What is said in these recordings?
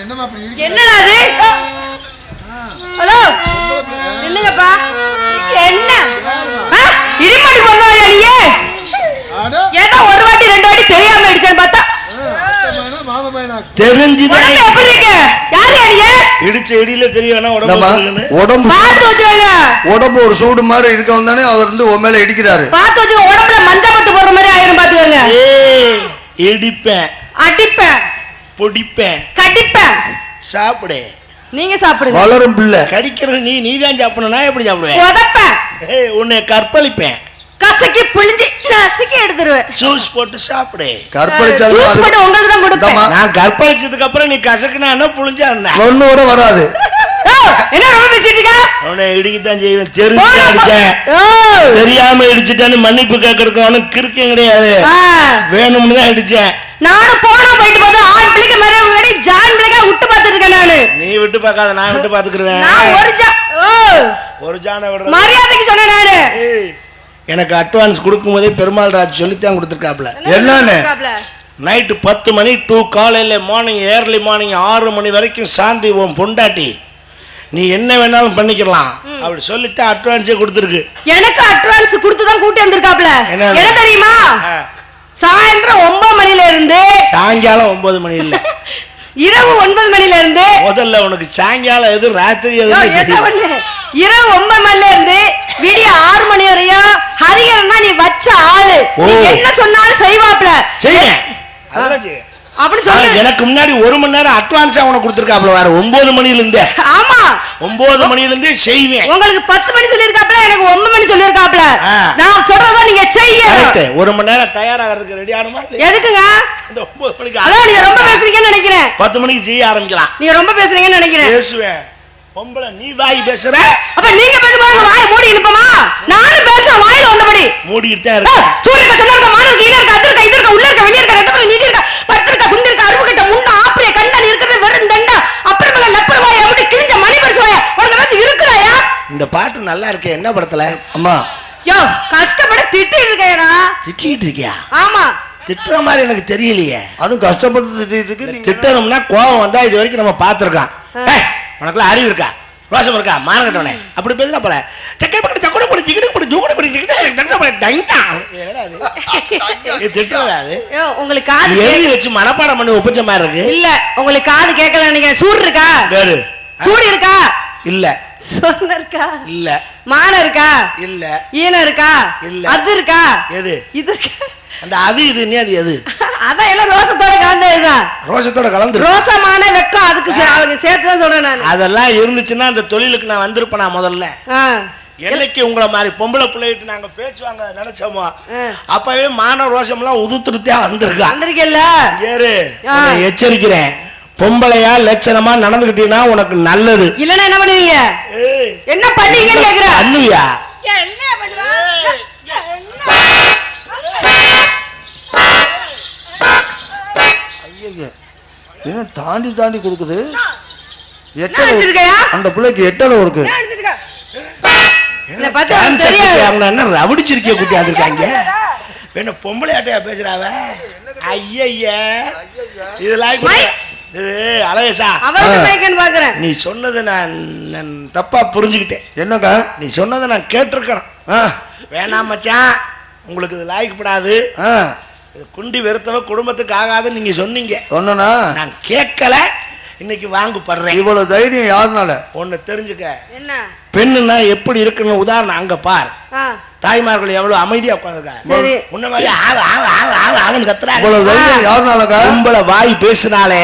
என்னடா அது? ஹலோ என்னங்கப்பா? என்ன இடிமடி பொங்கல் நீயே? ஏதோ ஒரு வாட்டி ரெண்டு வாட்டி தெரியாம அடிச்சேன்னு பார்த்தா தெரிஞ்சுதான் எப்படி இருக்கு? யாரு நீங்க? இடிச்ச இடியில தெரியும் உடம்பு ஒரு சூடு மாதிரி இருக்கவங்க தானே அவர் வந்து உன் மேல இடிக்கிறாரு. பார்த்து வச்சு உடம்புல மஞ்சள் மத்து போடுற மாதிரி ஆயிரம் பாத்துக்கோங்க. இடிப்பேன், அடிப்பேன், பொடிப்பேன், கடிப்பேன். சாப்பிடு. நீங்க சாப்பிடுங்க. வளரும் பிள்ளை கடிக்கிறது நீதான் சாப்பிடணும். நான் எப்படி சாப்பிடுவேன்? உதப்பேன். உன்னை கற்பழிப்பேன். கசக்கி புளிஞ்சி நசுக்கி எடுத்துருவேன். ஜூஸ் போட்டு சாப்பிடு. கற்பழிச்சாலும் ஜூஸ் போட்டு உங்களுக்கு தான் கொடுப்பேன். நான் கற்பழிச்சதுக்கு அப்புறம் நீ கசக்குனா என்ன புளிஞ்சா என்ன ஒண்ணோட வராது. என்ன ரொம்ப பேசிட்டு இருக்க? அவனை இடிக்கத்தான் செய்வேன். தெரிஞ்சு அடிச்சேன், தெரியாம இடிச்சுட்டான்னு மன்னிப்பு கேட்கறதுக்கு அவனுக்கு கிறுக்கம் கிடையாது. வேணும்னு தான் அடிச்சேன். நானும் போனா போயிட்டு போது ஆண் பிள்ளைக்கு மாதிரி முன்னாடி ஜான் பிள்ளைங்க விட்டு பார்த்துருக்கேன். நானு நீ விட்டு பார்க்காத, நான் விட்டு பார்த்துக்கிறேன். ஒரு ஜானை விடுற மரியாதைக்கு சொன்னேன் நானு. எனக்கு அட்வான்ஸ் கொடுக்கும் போதே பெருமாள் ராஜ் சொல்லித்தான் கொடுத்துருக்காப்ல. என்னன்னு நைட்டு 10 மணி டு காலையில மார்னிங் ஏர்லி மார்னிங் 6 மணி வரைக்கும் சாந்தி உன் பொண்டாட்டி நீ என்ன வேணாலும் பண்ணிக்கலாம் அப்படி சொல்லித்தான் அட்வான்ஸே கொடுத்துருக்கு. எனக்கு அட்வான்ஸ் கொடுத்துதான் கூட்டி வந்திருக்காப்ல. என்ன தெரியுமா? சாயந்தரம் 9 மணில இருந்து சாயங்காலம் 9 மணி இல்ல, இரவு 9 மணில இருந்து. முதல்ல உனக்கு சாயங்காலம் எது ராத்திரி எது? இரவு 9 மணில இருந்து விடிய 6 மணி வரையும் ஹரிகரன் நீ வச்ச ஆளு. என்ன சொன்னாலும் செய்வாப்ல. அப்படி சொல்லு. எனக்கு முன்னாடி 1 மணி நேரம் அட்வான்ஸா உனக்கு கொடுத்துருக்காப்ல. வேற 9 மணில இருந்து. ஆமா 9 மணில இருந்து செய்வேன். உங்களுக்கு 10 மணி சொல்லிருக்காப்ல, எனக்கு 9 மணி சொல்லிருக்காப்ல. நான் சொல்றத நீங்க செய்யணும். 1 மணி நேரம் தயாராகிறதுக்கு ரெடி ஆகணுமா? எதுக்குங்க? இந்த 9 மணிக்கு. அதான் நீங்க ரொம்ப பேசுறீங்கன்னு நினைக்கிறேன். 10 மணிக்கு செய்ய ஆரம்பிக்கலாம். நீங்க ரொம்ப பேசுறீங்கன்னு நினைக்கிறேன். பேசுவேன். பொம்பளை நீ வாய் பேசுற. அப்ப நீங்க பேசும்போது வாயை மூடி இருப்பமா? நானும் பேசுறேன் வாயில வந்தபடி. மூடிட்டே இருக்க. சூரியக்க சொன்னாங்க மானக்கு இங்க இருக்க அது இருக்க இது இருக்க உள்ள இருக்க வெளிய இருக்க ரெண்டு பேரும் நீடி இருக்க பத்து இருக்க குந்து இருக்க அறுவு கிட்ட முன்ன ஆப்ரே கண்டன் இருக்குது வெறும் தண்டா அப்புறமா லப்பர் வாய் அப்படி கிழிஞ்ச மணி பரிசு வாய் உனக்கு ஏதாச்சும் இருக்குறாயா? இந்த பாட்டு நல்லா இருக்கே. என்ன படத்துல? அம்மா யோ கஷ்டப்பட்டு திட்டி இருக்கேடா. திட்டிட்டு இருக்கியா? ஆமா. திட்டுற மாதிரி எனக்கு தெரியலையே. அதுவும் கஷ்டப்பட்டு திட்டிட்டு இருக்கு. திட்டணும்னா கோபம் வந்தா இது வரைக்கும் நம்ம பார்த்திருக்கோம். உனக்குலாம் அறிவு இருக்கா? ரோஷம் இருக்கா? மானம் கட்டவனே அப்படி பேசுனா போல சக்கரை பக்கத்து சக்கரை போடு ஜிகிடு போடு ஜூகடு போடு ஜிகிடு டங்கா திட்டுறதா அது? உங்களுக்கு காது எழுதி வச்சு மனப்பாடம் பண்ணி ஒப்பிச்ச மாதிரி இருக்கு. இல்ல உங்களுக்கு காது கேட்கல. நீங்க சூடு இருக்கா? வேறு சூடு இருக்கா? இல்ல. சொன்ன இருக்கா? இல்ல. மானம் இருக்கா? இல்ல. ஈனம் இருக்கா? இல்ல. அது இருக்கா? எது? இது அந்த அது இது நீ அது எது? அதான் எல்லாம் ரோசத்தோட கலந்ததுதான். ரோசத்தோட கலந்து ரோசமான வெக்கம் அதுக்கு சேர்த்து தான் சொல்றேன் நான். அதெல்லாம் இருந்துச்சுன்னா அந்த தொழிலுக்கு நான் வந்திருப்பேன். முதல்ல என்னைக்கு உங்களை மாதிரி பொம்பளை பிள்ளைகிட்டு நாங்க பேச்சுவாங்க நினைச்சோமோ அப்பவே மான ரோஷம் எல்லாம் உதுத்துட்டே வந்திருக்கல. எச்சரிக்கிறேன், பொம்பளையா லட்சணமா நடந்துகிட்டீங்கன்னா உனக்கு நல்லது. இல்லன்னா என்ன பண்ணுவீங்க? என்ன பண்ணுவீங்கன்னு கேக்குறேன். பண்ணுவியா? என்ன பண்ணுவா? என்ன தாண்டி தாண்டி கொடுக்குது? அந்த பிள்ளைக்கு எட்டல இருக்கு. என்ன ரவுடிச்சிருக்கிய கூட்டியாந்து இருக்காங்க. என்ன பொம்பளையாட்டையா பேசுறாவ? ஐயா இதெல்லாம் அழகேசா நீ சொன்னது நான் தப்பா புரிஞ்சுக்கிட்டேன். என்னக்கா நீ சொன்னதை நான் கேட்டிருக்கணும். வேணாம் மச்சான் உங்களுக்கு இது லாய்க்கப்படாது, குண்டி வெறுத்தவ குடும்பத்துக்கு ஆகாதுன்னு நீங்க சொன்னீங்க. சொன்னா நான் கேட்கல. இன்னைக்கு வாங்கு படுறேன். இவ்வளவு தைரியம் யாருனால? ஒன்னு தெரிஞ்சுக்க. என்ன பெண்ணுன்னா எப்படி இருக்குன்னு உதாரணம் அங்க பார். தாய்மார்கள் எவ்வளவு அமைதியா உட்கார்ந்திருக்காங்க. முன்ன மாதிரி அவன் கத்துறாங்க. பொம்பளை வாய் பேசினாலே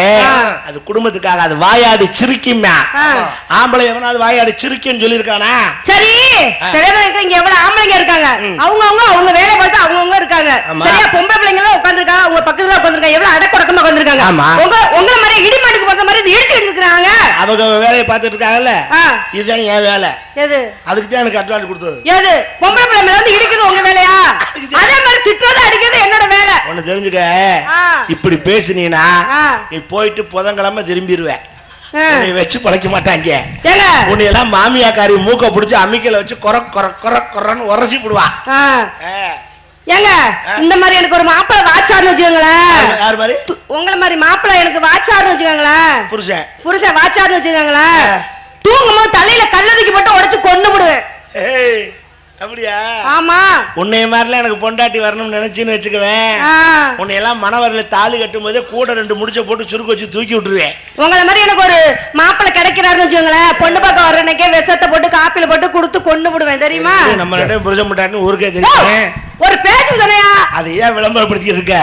அது குடும்பத்துக்காக. அது வாயாடி சிரிக்குமா? ஆம்பளை எவனாவது வாயாடி சிரிக்குன்னு சொல்லியிருக்கானா? சரி இங்க எவ்வளவு ஆம்பளைங்க இருக்காங்க. அவங்க வேலை பார்த்து அவங்க இருக்காங்க. சரியா? பொம்பளை பிள்ளைங்க எல்லாம் உட்கார்ந்துருக்காங்க. உங்க பக்கத்துல உட்கார்ந்துருக்காங்க. எவ்வளவு அடக்கொடக்கமா உட்கார்ந்துருக்காங்க. உங்களை மாதிரி இடிமாட்டுக்கு பார்த்த மாதிரி இடிச்சுட்டு இருக்காங்க. அவங்க வேலையை பார்த்துட்டு இருக்காங்கல்ல. இதுதான் என் வேலை. எது? அதுக்கு தான் எனக்கு அட்வான்ஸ் கொடுத்தது. எது? பொம்பளை பிள்ளை மேல வந்து இடிக்குது உங்க வேலையா? அதே மாதிரி திட்டுறது அடிக்கிறது என்னோட வேலை. ஒன்னு தெரிஞ்சுக்க. இப்படி பேசுனீனா நீ போயிட்டு புதன்கிழமை திரும்பிடுவேன். உன்னை வச்சு பழைக்க மாட்டாங்க. உன்னை எல்லாம் மாமியாக்காரி மூக்க பிடிச்சி அம்மிக்கல வச்சு கொர கொர கொர கொரன்னு உரசி போடுவா. ஏங்க இந்த மாதிரி எனக்கு ஒரு மாப்பிள்ளை வாச்சாருன்னு வச்சுக்கோங்களேன். யார் மாதிரி? உங்களை மாதிரி மாப்பிள்ளை எனக்கு வாச்சாருன்னு வச்சுக்கோங்களேன். புருஷன் வாச்சாருன்னு வச்சுக்கோங்களேன். தூங்கும் போது தலையில கல்லதுக்கு போட்டு உடைச்சு கொண்டு விடுவேன். அப்படியா? ஆமா. உன்னைய மாதிரிலாம் எனக்கு பொண்டாட்டி வரணும்னு நினைச்சுன்னு வச்சுக்குவேன். உன்னையெல்லாம் மணவரையில தாலி கட்டும் போதே கூட 2 முடிச்ச போட்டு சுருக்கு வச்சு தூக்கி விட்டுருவேன். உங்களை மாதிரி எனக்கு ஒரு மாப்பிள்ளை கிடைக்கிறாருன்னு வச்சுக்கோங்களேன். பொண்ணு பார்க்க வர்றனக்கே விஷத்தை போட்டு காப்பில போட்டு கொடுத்து கொண்டு விடுவேன். தெரியுமா? நம்ம 2 புருஷன் முட்டாட்டின்னு ஊருக்கே தெரியும். ஒரு பேச்சு சொன்னையா? அது ஏன் விளம்பரப்படுத்திட்டு இருக்க?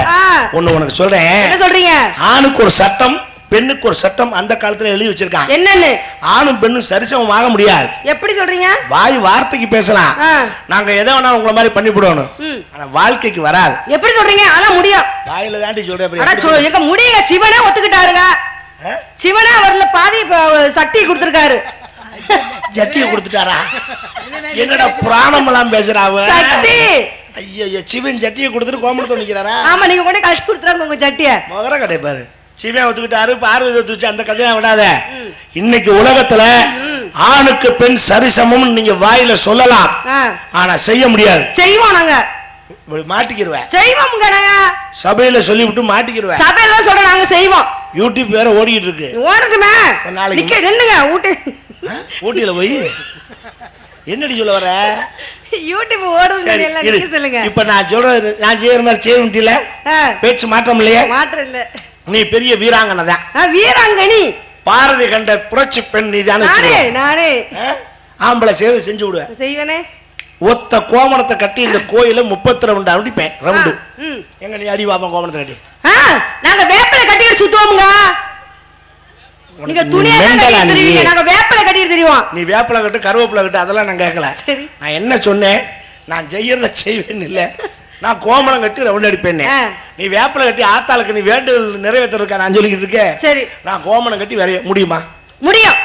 ஒண்ணு உனக்கு சொல்றேன். என்ன சொல்றீங்க? ஆணுக்கு ஒரு சட்டம், பெண்ணுக்கு ஒரு சட்டம் அந்த காலத்துல எழுதி வச்சிருக்காங்க. என்னன்னு? ஆணும் பெண்ணும் சரிசமம் ஆக முடியாது. எப்படி சொல்றீங்க? வாய் வார்த்தைக்கு பேசலாம், நாங்க எதை வேணாலும் உங்களை மாதிரி பண்ணி போடணும், ஆனா வாழ்க்கைக்கு வராது. எப்படி சொல்றீங்க? அதான் முடியும். வாயில தாண்டி சொல்றேன். எங்க முடியுங்க? சிவனே ஒத்துக்கிட்டாருங்க. சிவனே அவர்ல பாதி சக்தி கொடுத்திருக்காரு. சக்தியை கொடுத்துட்டாரா? என்னடா புராணம் எல்லாம் பேசுறாவ? சக்தி. ஐயா, சிவன் சட்டியை கொடுத்துட்டு கோமணத்தை நிக்கிறாரா? ஆமா, நீங்க கூட கஷ்ட கொடுத்துறாங்க உங்க சட்டிய. மகர கடை பாரு. சிவன் ஒத்துக்கிட்டாரு, பார்வதி ஒத்துச்சு, அந்த கதையா விடாத. இன்னைக்கு உலகத்துல ஆணுக்கு பெண் சரிசமம் நீங்க வாயில சொல்லலாம், ஆனா செய்ய முடியாது. செய்வோம் நாங்க. மாட்டிக்கிடுவேன். செய்வோம் சபையில சொல்லி விட்டு மாட்டிக்கிடுவேன். சபையில சொல்ற நாங்க செய்வோம். யூடியூப் வேற ஓடிட்டு இருக்கு. ஓடுதுமே. நாளைக்கு நின்னுங்க. ஊட்டியில போய் என்னடி சொல்ல வர? யூடியூப் ஓடுது சொல்லுங்க. இப்ப நான் சொல்றது நான் செய்யற மாதிரி செய்ய முடியல. பேச்சு மாற்றம் இல்லையா? மாற்றம் இல்ல. நீ பெரிய வீராங்கனை தான். வீராங்கனி. பாரதி கண்ட புரட்சி பெண் நீ தானே? நானே. ஆம்பளை செஞ்சு விடுவேன். செய்வனே. ஒத்த கோமணத்தை கட்டி இந்த கோயில 32 அடிப்பேன். ரவுண்டு. எங்க நீ அடி பாப்பா கோமணத்தை கட்டி? நாங்க வேப்பிலை கட்டிட்டு சுத்துவோம்ங்க. நீங்க துணியை கட்டிட்டு நாங்க வேப்பிலை கட்டிட்டு தெரியும். நீ வேப்பிலை கட்டு, கருவேப்பிலை கட்டு, அதெல்லாம் நான் கேட்கல. நான் என்ன சொன்னேன்? நான் செய்யறத செய்வேன் இல்ல, நான் கோமணம் கட்டி ரவுண்ட் அடிப்பேன். நீ வேப்பிலை கட்டி ஆத்தாளுக்கு நீ வேண்டுதல் நிறைவேற்றிருக்க நான் சொல்லிக்கிட்டு இருக்கேன். சரி, நான் கோமணம் கட்டி வரைய முடியுமா? முடியும்.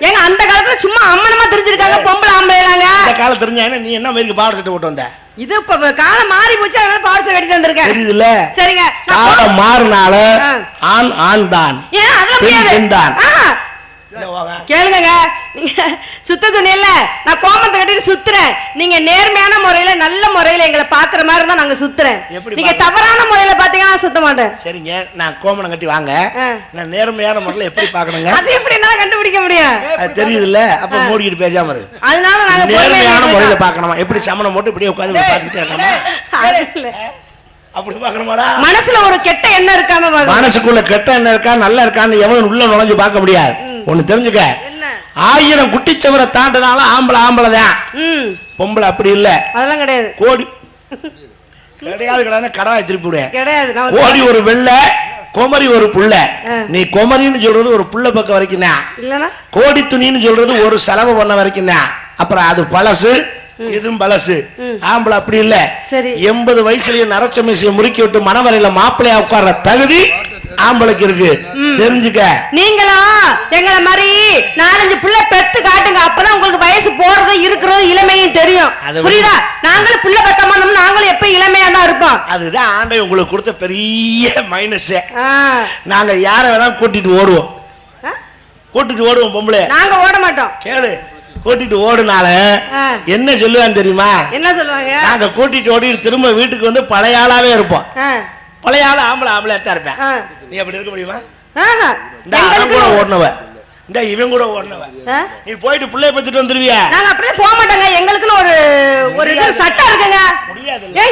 ஏங்க அந்த காலத்துல சும்மா அம்மனமா தெரிஞ்சிருக்காங்க பொம்பளை ஆம்பளைலாங்க. அந்த காலம் தெரிஞ்சாங்க. நீ என்ன மாதிரி பாவாடை சட்டை போட்டு வந்த? இது இப்ப காலம் மாறி போச்சு, அதனால பாவாடை சட்டை கட்டிட்டு வந்திருக்கேன். தெரியுதுல? சரிங்க. காலம் மாறினால ஆண் ஆண் தான், ஏன் அதெல்லாம் பெண் தான். கேளுங்க, நீங்க சுத்த சொன்னீங்கல்ல, நான் கோமணத்தை கட்டிட்டு சுத்துறேன். நீங்க நேர்மையான முறையில நல்ல முறையில எங்களை பாக்குற மாதிரி இருந்தா நாங்க சுத்துறேன். நீங்க தவறான முறையில பாத்தீங்கன்னா நான் சுத்த மாட்டேன். சரிங்க, நான் கோமணம் கட்டி வாங்க. நான் நேர்மையான முறையில எப்படி பாக்கணுங்க? அது எப்படி என்னால கண்டுபிடிக்க முடியும்? அது தெரியுதுல்ல? அப்ப மூடிக்கிட்டு பேசாம இருக்கு. அதனால நாங்க நேர்மையான முறையில பாக்கணுமா? எப்படி சமணம் போட்டு இப்படியே உட்கார்ந்து பாத்துக்கிட்டே இருக்கணுமா? அப்படி பாக்கணுமாடா? மனசுல ஒரு கெட்ட எண்ணம் இருக்காம பாக்கணும். மனசுக்குள்ள கெட்ட எண்ணம் இருக்கா நல்லா இருக்கான்னு எவனும் உள்ள நுழைஞ்சு பார்க்க முடியாது. ஒண்ணு தெரிஞ்சுக்க, 1000 குட்டிச்சவரை தாண்டினாலும் ஆம்பளை தான். பொம்பளை அப்படி இல்ல. அதெல்லாம் கிடையாது. கோடி கிடையாது. கடவாய் திருப்பி விடு. கோடி ஒரு வெள்ளை, குமரி ஒரு புள்ள. நீ குமரின்னு சொல்றது ஒரு புள்ள பக்கம் வரைக்கும் தான். கோடி துணின்னு சொல்றது ஒரு செலவு பண்ண வரைக்கும் தான். அப்புறம் அது பழசு, இதுவும் பழசு. ஆம்பளை அப்படி இல்ல. 80 வயசுலயே நரச்ச மீசையை முறுக்கி விட்டு மணவரையில மாப்பிள்ளையா உட்கார்ற தகுதி ஆம்பளைக்கு இருக்கு. தெரிஞ்சுக்க. நீங்களா எங்களை மாதிரி 4-5 பிள்ளை பெத்து காட்டுங்க, அப்பதான் உங்களுக்கு வயசு போறது இருக்கிறது இளமையும் தெரியும். புரியுதா? நாங்களும் பிள்ளை பெத்தமா நாங்களும் எப்ப இளமையா தான் இருப்போம். அதுதான் ஆண்டை உங்களுக்கு கொடுத்த பெரிய மைனஸ். நாங்க யார வேணா கூட்டிட்டு ஓடுவோம். பொம்பளை நாங்க ஓட மாட்டோம். கேளு, கூட்டிட்டு ஓடுனால என்ன சொல்லுவான்னு தெரியுமா? என்ன சொல்லுவாங்க? நாங்க கூட்டிட்டு ஓடி திரும்ப வீட்டுக்கு வந்து பழைய ஆளாவே இருப்போம். பழைய ஆளு ஆம்பளை தான் இருப்பேன். நீ அப்படி இருக்க முடியுமா? ஓடுனவ இந்த இவன் கூட ஓடுனவ. நீ போயிட்டு பிள்ளைய பத்திட்டு வந்துருவியா? நாங்க அப்படியே போக மாட்டோங்க. எங்களுக்குன்னு ஒரு சட்டம் இருக்குங்க.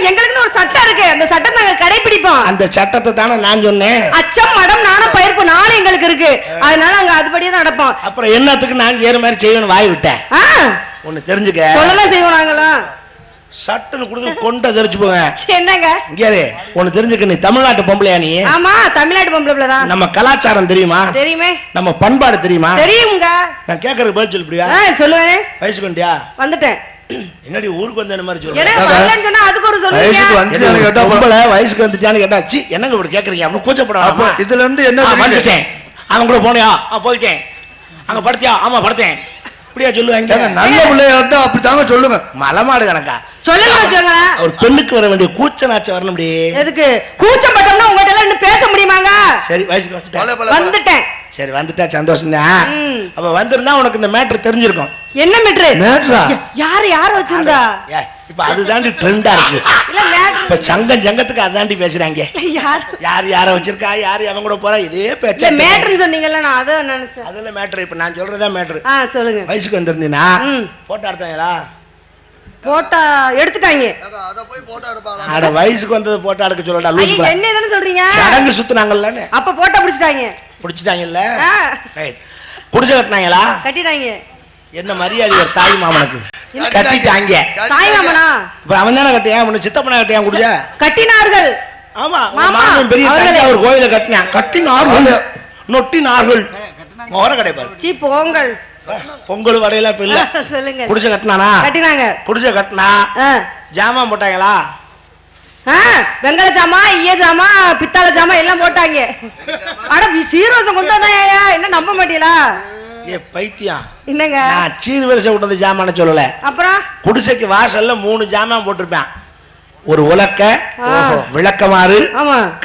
எங்களுக்குன்னு ஒரு சட்டம் இருக்கு. அந்த சட்டத்தை நாங்க கடைபிடிப்போம். அந்த சட்டத்தை தானே நான் சொன்னேன். அச்சம் மடம் நானும் பயிர்ப்பு நானும் எங்களுக்கு இருக்கு. அதனால அங்க அதுபடியே தான் நடப்போம். அப்புறம் என்னத்துக்கு நான் செய்யற மாதிரி செய்யணும் வாய் விட்டேன். ஒண்ணு தெரிஞ்சுக்க, சொல்லதான் செய்வோம் நாங்களும். சட்டுன்னு குடுத்து கொண்ட தெரிச்சு போங்க. என்னங்க இங்கே ஒண்ணு தெரிஞ்சுக்க, நீ தமிழ்நாட்டு பொம்பளையா? நீ? ஆமா, தமிழ்நாட்டு பொம்பளை தான். நம்ம கலாச்சாரம் தெரியுமா? தெரியுமே. நம்ம பண்பாடு தெரியுமா? தெரியுங்க. நான் கேக்குறதுக்கு பதில் சொல்லியா? சொல்லுவேன். வயசுக்கு வந்தியா? வந்துட்டேன். என்னடி ஊருக்கு வந்த மாதிரி சொல்றேன்? அதுக்கு ஒரு சொல்லுங்க. பொம்பளை வயசுக்கு வந்துட்டான்னு கேட்டா சி என்னங்க இப்படி கேக்குறீங்க? அப்படி கூச்சப்படாம இதுல இருந்து என்ன வந்துட்டேன். அவன் கூட போனியா? போயிட்டேன். அங்க படுத்தியா? ஆமா படுத்தேன். இப்படியா சொல்லுவாங்க? நல்ல பிள்ளையா அப்படித்தாங்க சொல்லுங்க. மலமாடு கணக்கா சொல்லுங்க. ஒரு பெண்ணுக்கு வர வேண்டிய கூச்ச நாச்சம் வரணும். அப்படி எதுக்கு கூச்சம் பட்டோம்னா உங்ககிட்ட எல்லாம் இன்னும் பேச முடியுமாங்க? சரி, வயசுக்கு வந்துட்டேன். சரி, வந்துட்டா சந்தோஷம் தான். அப்ப வந்திருந்தா உனக்கு இந்த மேட்டர் தெரிஞ்சிருக்கும். என்ன மீட்டர்? மேட்ரா? யார் வச்சிருந்தா? இப்ப அதுதாண்டி ட்ரெண்டா இருக்கு. இல்ல மேட்டர். இப்ப சங்கத்துக்கு அதாண்டி பேசுறாங்க. யார வச்சிருக்கா, யாரு அவன் கூட போறா, இதே பேச்சு. இல்ல மேட்டர்னு சொன்னீங்கல்ல, நான் அத நினைச்சேன். அதுல மேட்டர். இப்ப நான் சொல்றதா மேட்டர். சொல்லுங்க. வயசுக்கு வந்திருந்தீனா போட்டோ எடுத்தாங்களா? போட்டோ எடுத்துட்டாங்க. அத போய் போட்டோ எடுப்பாங்க. அட வயசுக்கு வந்தது போட்டோ எடுக்க சொல்லடா லூஸ். ஐயா என்ன தான சொல்றீங்க? சடங்கு சுத்துனாங்கல்ல. அப்ப போட்டோ பிடிச்சிட்டாங்கல்ல. ரைட். குடிசை கட்டினாங்களா? கட்டிட்டாங்க. என்ன மரியாதை ஒரு தாய் மாமனுக்கு? கட்டிட்டாங்க. தாய் மாமனா? அப்புறம் அவன் தானே கட்டியா? உன்னை சித்தப்பனா கட்டியா? குடிச்சா கட்டினார்கள். ஆமா, மாமன் பெரிய தஞ்சாவூர் கோயில கட்டினான். கட்டினார்கள், நொட்டினார்கள். மோர கிடைப்பாரு. சீ பொங்கல். பொங்கல் வடையில இப்ப இல்ல. சொல்லுங்க. குடிசை கட்டினானா? கட்டினாங்க. குடிசை கட்டினா ஜாமான் போட்டாங்களா? வெங்கல ஜாமா, ஈய ஜாமா, பித்தாள ஜாமா எல்லாம் போட்டாங்க. அட சீரோசம் கொண்டு வந்தாயா? என்ன நம்ப மாட்டீங்களா? ஏ பைத்தியம். என்னங்க? நான் சீர்வரிசை கொண்டு வந்து ஜாமான சொல்லல. அப்புறம் குடிசைக்கு வாசல்ல 3 ஜாமான் போட்டிருப்பேன். ஒரு உலக்க, விளக்கமாறு,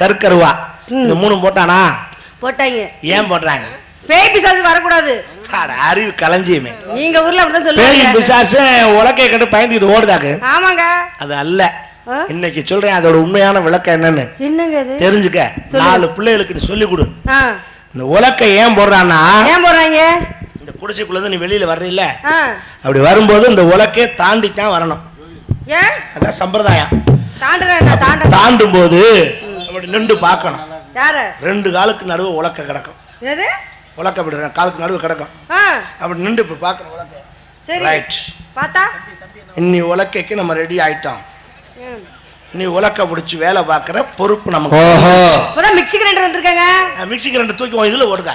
கற்கருவா. இந்த 3 போட்டானா? போட்டாங்க. ஏன் போடுறாங்க? பேய் பிசாசு வரக்கூடாது. அறிவு களஞ்சியமே. நீங்க ஊர்ல அப்படிதான் சொல்லுவாங்க. பேய் பிசாசு உலக்கைய கட்டு பயந்துட்டு ஓடுதாங்க. ஆமாங்க. அது அல்ல. இன்னைக்கு சொல்றேன் அதோட உண்மையான விளக்கம் என்னன்னு. என்னங்க அது? தெரிஞ்சுக்க. 4 பிள்ளைகளுக்கு சொல்லி கொடு. இந்த உலக்கை ஏன் போடுறான்னா, ஏன் போடுறாங்க? இந்த குடிசைக்குள்ள இருந்து நீ வெளியில வர்றீல்ல, அப்படி வரும்போது இந்த உலக்கைய தாண்டி தான் வரணும். ஏன்? அதான் சம்பிரதாயம். தாண்டும் போது அப்படி நின்று பார்க்கணும். யார? 2 காலுக்கு நடுவு உலக்க கிடக்கும். எது? உலக்க அப்படி காலுக்கு நடுவு கிடக்கும். அப்படி நின்று இப்ப பார்க்கணும் உலக்க. சரி. ரைட். பார்த்தா இன்னி உலக்கைக்கு நம்ம ரெடி ஆயிட்டோம். நீ உலக்க பிடிச்சி வேலை பார்க்குற பொறுப்பு நமக்கு. மிக்சி கிரைண்டர் வந்திருக்காங்க. மிக்சி கிரைண்டர் தூக்கி இதுல ஓடுங்க.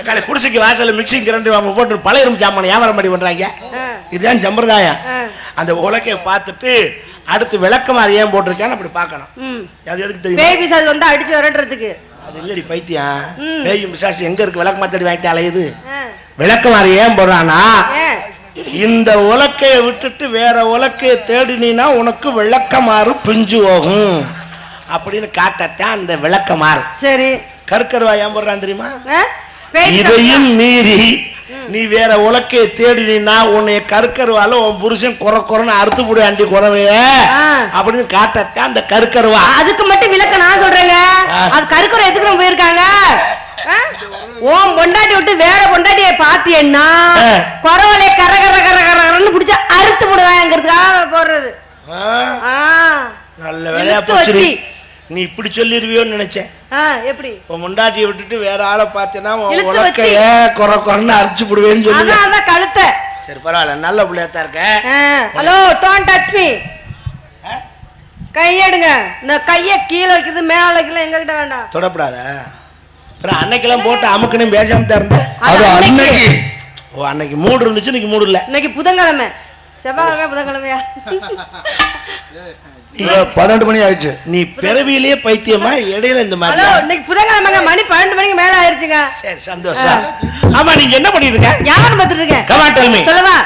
காலை குடிசைக்கு வாசல்ல மிக்சி கிரைண்டர் அவங்க போட்டு பழைய இரும்பு ஜாமான் வியாபாரம் பண்ணி பண்றாங்க. இதுதான் சம்பிரதாயம். அந்த உலக்கைய பார்த்துட்டு அடுத்து விளக்கமாறு ஏன் போட்டிருக்கான்னு அப்படி பார்க்கணும். அது எதுக்கு தெரியும்? பேய் பிசாசு வந்து அடிச்சு வரன்றதுக்கு. அது இல்லடி பைத்தியம். பேய் பிசாசு எங்க இருக்கு? விளக்கமா தேடி வாங்கிட்டு அலையுது. விளக்கமாறு ஏன் போடுறானா, இந்த உலக்கைய விட்டுட்டு வேற உலக்கைய தேடினா உனக்கு விளக்கமாறு பிஞ்சு போகும் அப்படின்னு காட்டத்தான் அந்த விளக்கமாறு. சரி. கற்கருவா ஏன் போடுறான் தெரியுமா? இதையும் மீறி நீ வேற உலக்கைய தேடினா உன்னை கற்கருவால உன் புருஷன் குறன்னு அறுத்து போடு அண்டி குறவைய அப்படின்னு காட்டத்தான் அந்த கற்கருவா. அதுக்கு மட்டும் விளக்க நான் சொல்றேங்க. அது கற்கருவா எதுக்கு போயிருக்காங்க? ஓம் பொண்டாட்டி விட்டு வேற பொண்டாட்டியை பாத்தியன்னா குறவலை கர கர கர கரன்னு பிடிச்ச அறுத்து போடுவாங்கிறதுக்காக போடுறது. நல்ல வேலையா போச்சு. நீ இப்படி சொல்லிருவியோன்னு நினைச்சேன். எப்படி? உன் பொண்டாட்டியை விட்டுட்டு வேற ஆளை பார்த்தேன்னா உலக்கைய குறன்னு அரைச்சு போடுவேன்னு சொல்லி அதான் கழுத்தை. சரி பரவாயில்ல, நல்ல பிள்ளையாத்தான் இருக்க. Hello, don't touch me. கையெடுங்க. இந்த கையை கீழே வைக்கிறது மேல வைக்கல எங்க கிட்ட வேண்டாம். தொடப்படாத. அன்னைக்கெல்லாம் போட்டு அமுக்கணும் பேசாம தான் இருந்தேன். அது அன்னைக்கு. ஓ, அன்னைக்கு மூடு இருந்துச்சு, இன்னைக்கு மூடு இல்ல. இன்னைக்கு புதன்கிழமை, செவ்வாய்க்கிழமை புதன்கிழமையா? 12 மணி ஆயிடுச்சு. நீ பிறவியிலேயே பைத்தியமா? இடையில இந்த மாதிரி. இன்னைக்கு புதன்கிழமை மணி 12 மணிக்கு மேல ஆயிருச்சுங்க. சரி, சந்தோஷம். ஆமா, நீங்க என்ன பண்ணிட்டு இருக்க? யாரும் பார்த்துட்டு இருக்கேன். Come on, tell me. சொல்லவா?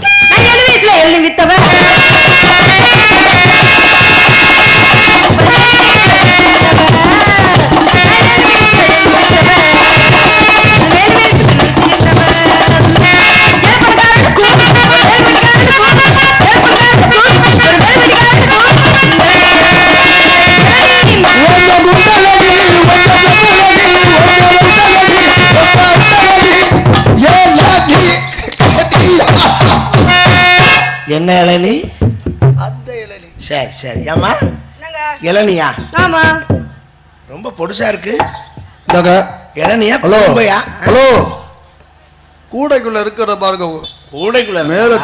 நான் 7 வயசுல எழுதி வித்தவன். என்ன இளநீ? அந்த இளநீ. சரி சரி. ஏமா இளநியா? ஆமா. ரொம்ப பொடுசா இருக்கு. இளநியா? Hello hello. கூடைக்குள்ள இருக்கிற பாருங்க. கூடைக்குள்ள மேல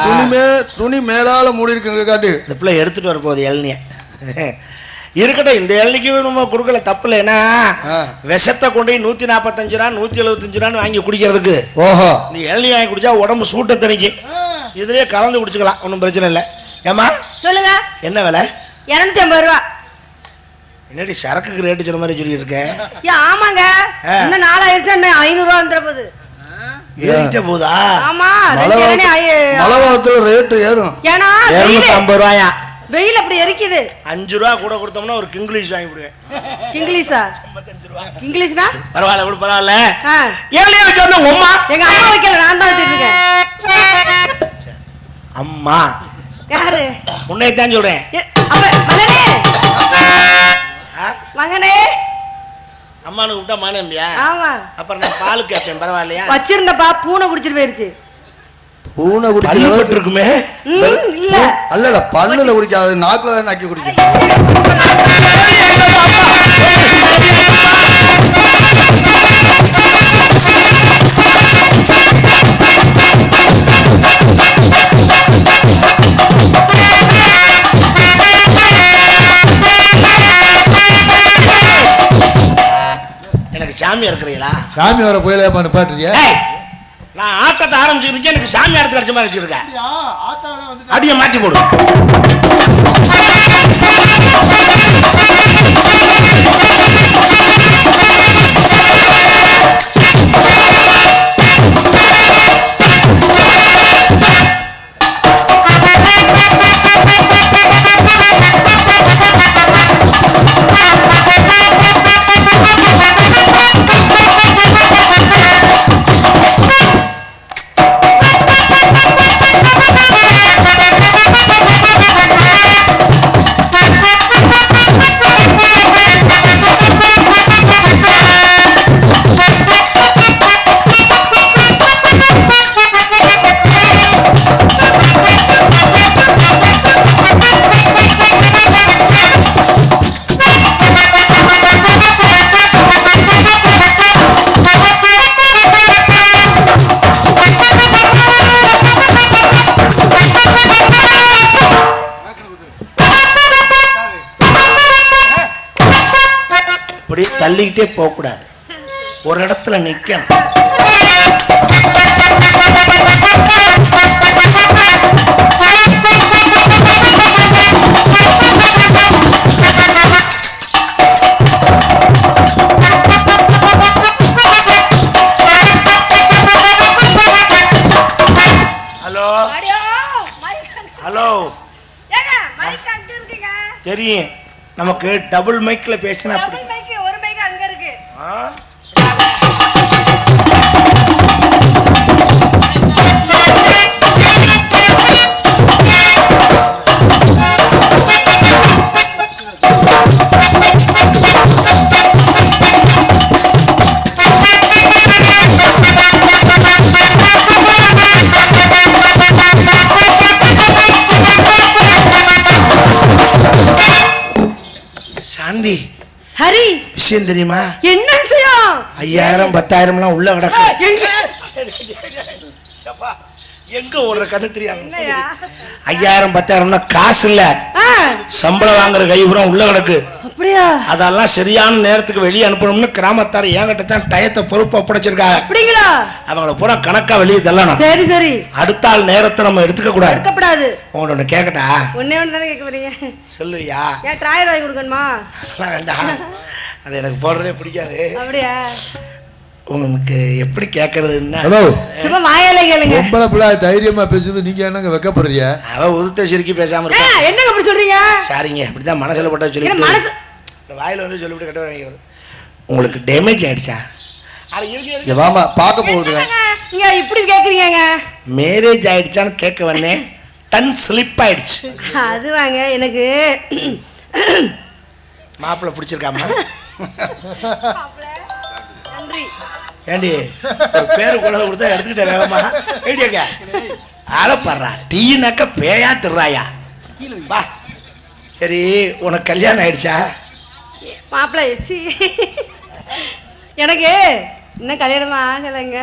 துணி மேலால மூடி இருக்குங்க காட்டி. இந்த பிள்ளை எடுத்துட்டு வர போகுது இளநிய. இருக்கட்டும், இந்த இளநிக்கு நம்ம கொடுக்கல, தப்பு இல்லை. ஏன்னா விஷத்தை கொண்டு 145 ரூபா 175 ரூபான்னு வாங்கி குடிக்கிறதுக்கு. ஓஹோ. நீ இளநீ வாங்கி குடிச்சா உடம்பு சூட்டை தணிக்கு. இதுலயே கலந்து குடிச்சுக்கலாம், ஒன்றும் பிரச்சனை இல்லை. ஏமா சொல்லுங்க, என்ன விலை? 250 ரூபா. என்னடி சரக்குக்கு ரேட்டு சொன்ன மாதிரி சொல்லிட்டு இருக்கேன்? ஆமாங்க, இன்னும் 4 ஆயிடுச்சு, இன்னும் 500 ரூபா வந்துட போகுது. ஏறிட்ட போதா? ஆமா, மலவாத்துல ரேட்டு ஏறும். ஏன்னா 250 ரூபாயா? வெயில் அப்படி எரிக்குது. 5 ரூபா கூட கொடுத்தோம்னா ஒரு கிங்கிலீஷ் வாங்கி விடுவேன். கிங்கிலீஷா? 55 ரூபா. கிங்கிலீஷ்னா பரவாயில்ல, பரவாயில்ல. ஏழை வச்சு உம்மா. எங்க அம்மா வைக்கல, நான் தான் வச்சிட்டு இருக்கேன். அம்மா யாரு? உன்னைத்தான் சொல்றேன். மகனே மகனே அம்மானு விட்டா மானம்பியா? ஆமா. அப்புறம் நான் பால் கேட்டேன், பரவாயில்லையா? வச்சிருந்தப்பா பூனை குடிச்சிட்டு போயிருச்சு. பூனை குடிச்சிட்டு இருக்குமே? இல்ல அல்ல பல்லுல குடிக்காது, நாக்குல தான் நாக்கி குடிக்கும். எனக்கு சாமியா இருக்கிறீங்களா? சாமி வர போயில பாட்டுறியா? நான் ஆட்டத்தை ஆரம்பிச்சுட்டு எனக்கு சாமி இடத்துல அடிச்ச மாதிரி வச்சிருக்கேன். அடியை மாற்றி போடு. தள்ளிக்கிட்டே போக கூடாது, ஒரு இடத்துல நிக்கணும். ஹலோ ஹலோ, தெரியும் நமக்கு டபுள் மைக்ல பேசினா சாந்தி. ஹரி, விஷயம் தெரியுமா? என்ன விஷயம்? 5000 10,000 உள்ள கிடக்கு. எங்க ஒரு கண்ணு தெரியாம 5000 10,000 காசு இல்ல, சம்பளம் வாங்குற கைபுறம் உள்ள கிடக்கு. அப்படியா? அதெல்லாம் சரியான நேரத்துக்கு வெளியே அனுப்பணும்னு கிராமத்தார் என்கிட்ட தான் டயத்தை பொறுப்பு ஒப்படைச்சிருக்காங்க. அப்படிங்களா? அவங்கள பூரா கணக்கா வெளியே தள்ளணும். சரி சரி. அடுத்த ஆள் நேரத்தை நம்ம எடுத்துக்க கூடாது. எடுக்கக்கூடாது. உங்கள்ட்ட ஒண்ணு கேட்கட்டா? ஒண்ணே ஒண்ணு தானே கேட்க போறீங்க. சொல்லுவியா? ஏன் ட்ராயர் வாங்கி கொடுக்கணுமா? அதெல்லாம் வேண்டாம், அது எனக்கு போடுறதே பிடிக்காது. அப்படியா? உங்களுக்கு எப்படி கேட்கறதுன்னா, ஹலோ, சும்மா வாயால கேளுங்க. பொம்பளை பிள்ளை தைரியமா பேசுது, நீங்க என்னங்க வெக்கப்படுறீங்க? அவ உதுத்த சிரிக்கி பேசாம இருக்கா. என்னங்க அப்படி சொல்றீங்க? சாரிங்க, இப்படிதான் மனசுல போட்டா சொல்லி மனசு வாயில வந்து சொல்லிவிட்டு கட்ட வாங்கிக்கிறது. உங்களுக்கு டேமேஜ் ஆயிடுச்சா? வாமா பார்க்க போகுது. நீங்க இப்படி கேக்குறீங்க? மேரேஜ் ஆயிடுச்சான்னு கேட்க வந்தேன், டன் ஸ்லிப் ஆயிடுச்சு. அது வாங்க, எனக்கு மாப்பிள்ளை பிடிச்சிருக்காமா? நன்றி. ஏண்டி பேரு கூட கொடுத்தா எடுத்துக்கிட்ட வேகமா ஏடியாக்க ஆளப்படுறா, டீனாக்க பேயா திர்றாயா? வா. சரி, உனக்கு கல்யாணம் ஆயிடுச்சா? மாப்பிள்ளை எச்சி எனக்கு இன்னும் கல்யாணம் ஆகலைங்க.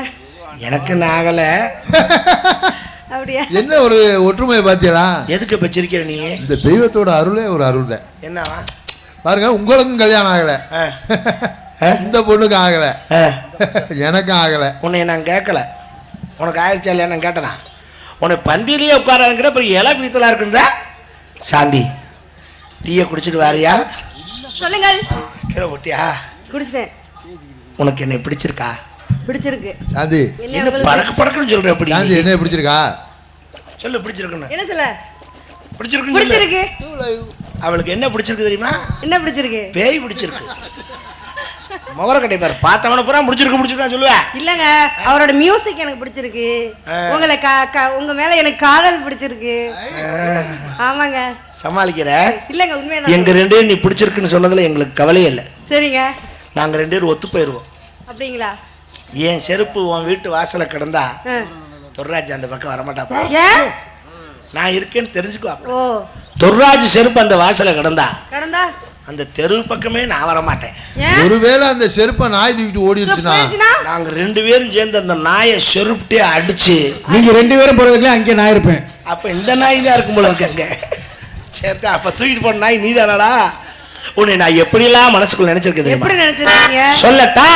எனக்கு ஆகல. அப்படியா? என்ன ஒரு ஒற்றுமையை பாத்தீங்களா? எதுக்கு வச்சிருக்கிற நீ? இந்த தெய்வத்தோட அருளே ஒரு அருள் தான். என்னவா பாருங்க, உங்களுக்கும் கல்யாணம் ஆகல, இந்த பொண்ணுக்கு ஆகல, எனக்கும் ஆகல. உன்னை நான் கேட்கல, உனக்கு ஆயிடுச்சா இல்லையா நான் கேட்டனா? உன்னை பந்தியிலேயே உட்காராங்கிற அப்புறம் இலை பீத்தலா இருக்குன்ற. சாந்தி, டீயை குடிச்சிட்டு வாரியா? சொல்லுங்கள். கீழே போட்டியா? குடிச்சிட்டேன். உனக்கு என்ன பிடிச்சிருக்கா? பிடிச்சிருக்கு. சாந்தி, என்ன படக்கு படக்குன்னு சொல்ற? எப்படி சாந்தி என்ன பிடிச்சிருக்கா? சொல்லு. பிடிச்சிருக்குன்னு என்ன சொல்ல? பிடிச்சிருக்கு. அவளுக்கு என்ன பிடிச்சிருக்கு தெரியுமா? என்ன பிடிச்சிருக்கு? பேய் பிடிச்சிருக்கு. முகர கட்டை பாரு பார்த்தவன பூரா முடிச்சிருக்கா சொல்லுவேன். இல்லங்க அவரோட மியூசிக் எனக்கு பிடிச்சிருக்கு. உங்களை உங்க மேல எனக்கு காதல் பிடிச்சிருக்கு. ஆமாங்க. சமாளிக்கிற? இல்லங்க உண்மையா எங்க ரெண்டு பேரும் நீ பிடிச்சிருக்குன்னு சொன்னதுல எங்களுக்கு கவலையே இல்லை. சரிங்க. நாங்க ரெண்டு பேரும் ஒத்து போயிருவோம். அப்படிங்களா? என் செருப்பு உன் வீட்டு வாசல கிடந்தா தொர்ராஜ் அந்த பக்கம் வரமாட்டாப்பா. நான் இருக்கேன்னு தெரிஞ்சுக்குவா. தொர்ராஜ் செருப்பு அந்த வாசல கிடந்தா அந்த தெரு பக்கமே நான் வரமாட்டேன். ஒருவேளை அந்த செருப்பை நாய் தூக்கிட்டு ஓடிடுச்சுன்னா நாங்க ரெண்டு பேரும் சேர்ந்து அந்த நாயை செருப்புட்டே அடிச்சு நீங்க ரெண்டு பேரும் போறதுக்குள்ள அங்கே நான் இருப்பேன். அப்ப இந்த நாய் தான் இருக்கும் போல இருக்கு அங்க. சரி அப்ப தூக்கிட்டு போன நாய் நீ தானடா? உன்னை நான் எப்படிலாம் மனசுக்குள்ள நினைச்சிருக்கேன். எப்படி நினைச்சிருக்கீங்க சொல்லட்டா?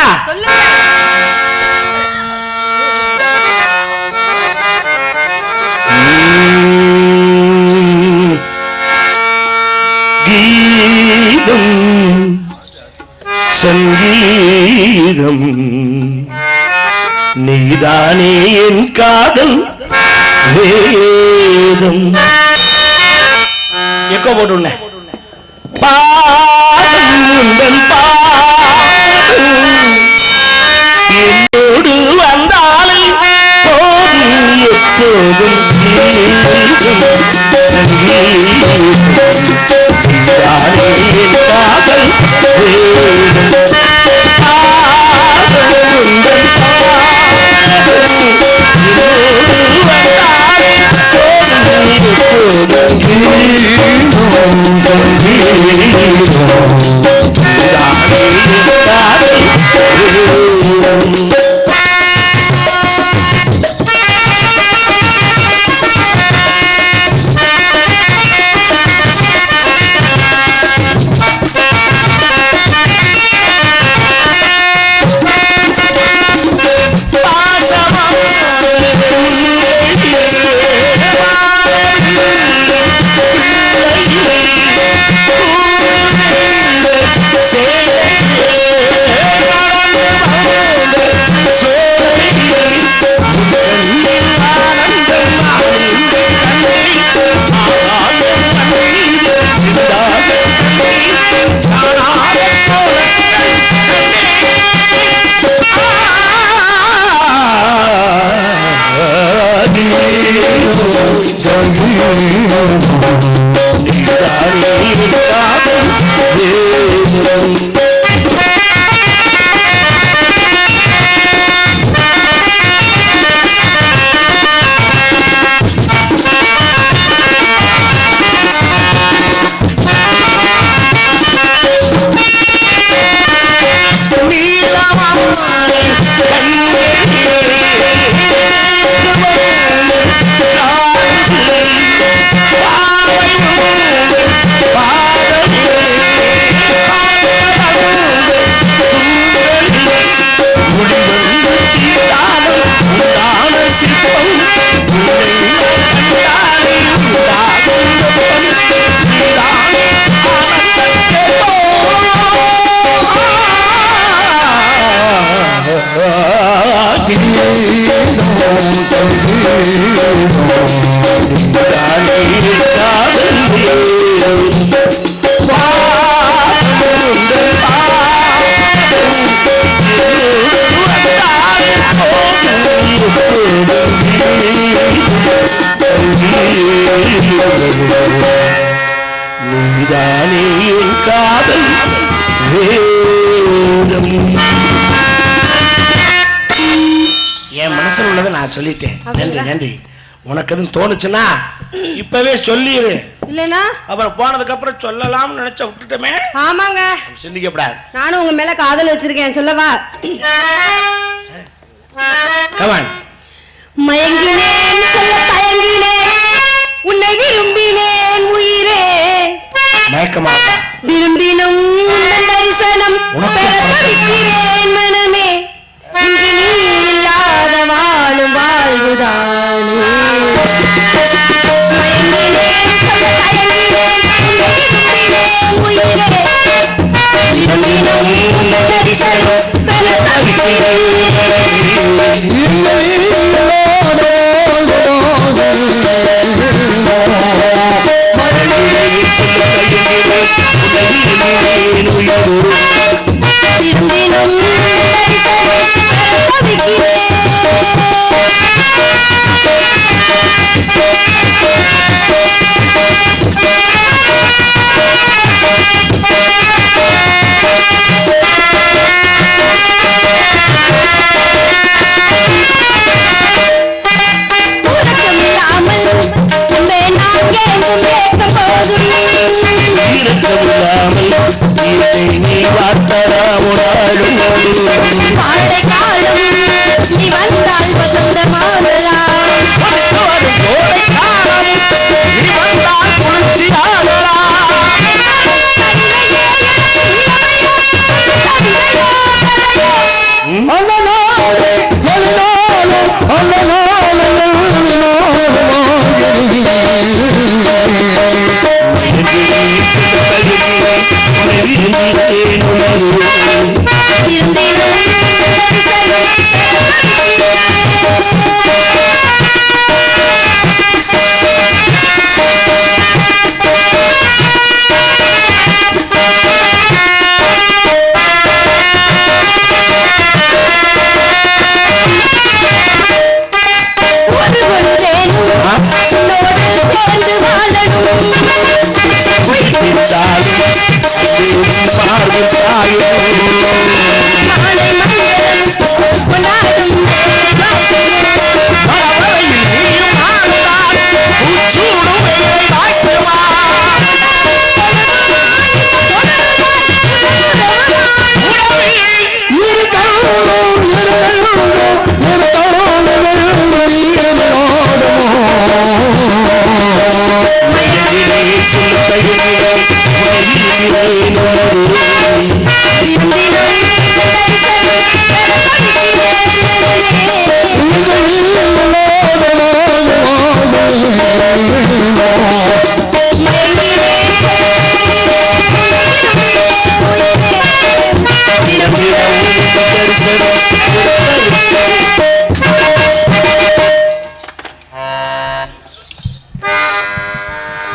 கீதம் சங்கீதம் நீதானே என் காதல் வேதம். எக்கோ போட்டு பாடும் என்னோடு வந்தாலும் போதும் எப்போதும் நீதானே என் காதல் வேதம். என் மனசுல உள்ளதை நான் சொல்லிட்டேன். நன்றி நன்றி. உனக்கு எதுவும் தோணுச்சுன்னா இப்பவே சொல்லிடு. இல்லனா அப்புறம் போனதுக்கு அப்புறம் சொல்லலாம்னு நினைச்ச விட்டுட்டமே. ஆமாங்க, சிந்திக்கப்படாது. நானும் உங்க மேல காதல் வச்சிருக்கேன், சொல்லவா? கமான். மயங்கினேன் சொல்ல தயங்கினேன், உன்னை விரும்பினேன் உயிரே. மயக்கமா? தினம் தினம் உந்தன் தரிசனம் பெற தவிக்கிறேன் மனமே. இங்கு நீ இல்லாத வாழும் வாழ்வுதானே. மயங்கினேன் சொல்ல தயங்கினேன், உன்னை விரும்பினேன் உயிரே. தினம் தினம் உந்தன் தரிசனம் பெற தவிக்கிறேன். நீ வார்த்தராமுடாடும் வாழை காலம் நீ வந்தால் வசந்த மாறலாம் நீ வந்தால் குளிர்ச்சி பார்வை